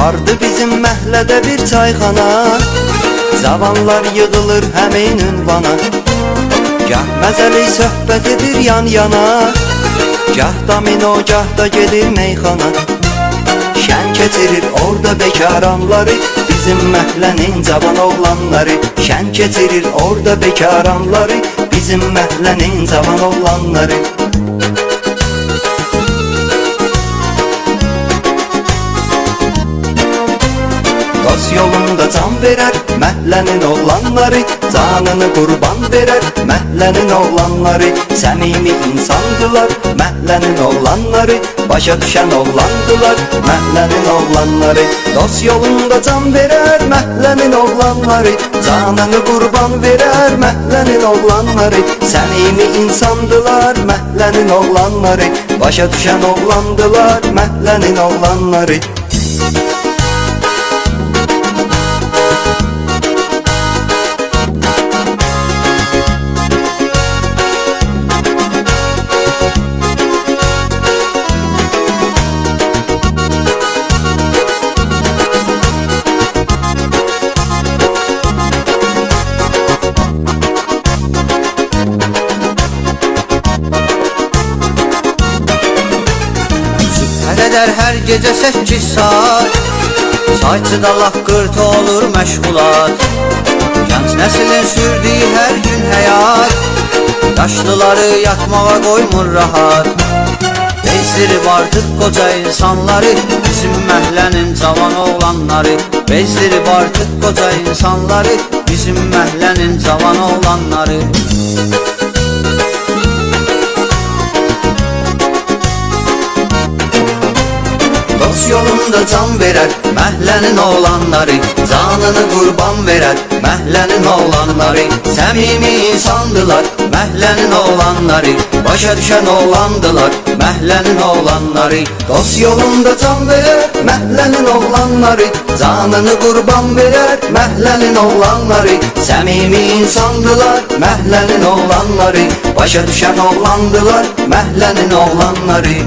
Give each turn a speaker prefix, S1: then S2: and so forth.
S1: Vardı bizim məhlədə bir çayxana, cavanlar yığılır həmin ünvana. Gah məzəli söhbət edir yan yana, gah domino, gah da gedir meyxana. Şən keçirir orada bekar anları, bizim məhlənin cavan oğlanları. Şən keçirir orada bekar anları, bizim məhlənin cavan oğlanları. Dost yolunda can verər məhlənin oğlanları, canını qurban verər məhlənin oğlanları. Səmimi insandılar məhlənin oğlanları, başa düşən oğlandılar məhlənin oğlanları. Dost yolunda can verər məhlənin oğlanları, canını qurban verər məhlənin oğlanları. Səmimi insandılar məhlənin oğlanları, başa düşən oğlandılar məhlənin oğlanları.
S2: Eder her gece 8 saat, Çayçıda laqqırt olur məşğulat. Gənc nəslin sürdüyü hər gün həyat, yaşlıları yatmağa qoymur rahat. Bezdirib artıq qoca insanları, bizim məhlənin cavan oğlanları. Bezdirib artıq qoca insanları, bizim məhlənin cavan oğlanları. Dost yolunda can verər məhlənin oğlanları, canını qurban verər məhlənin oğlanları. Səmimi insandılar məhlənin oğlanları, başa düşən oğlandılar məhlənin oğlanları. Dost yolunda can verər məhlənin oğlanları, canını qurban verər məhlənin oğlanları. Səmimi insandılar məhlənin oğlanları, başa düşən oğlandılar məhlənin oğlanları.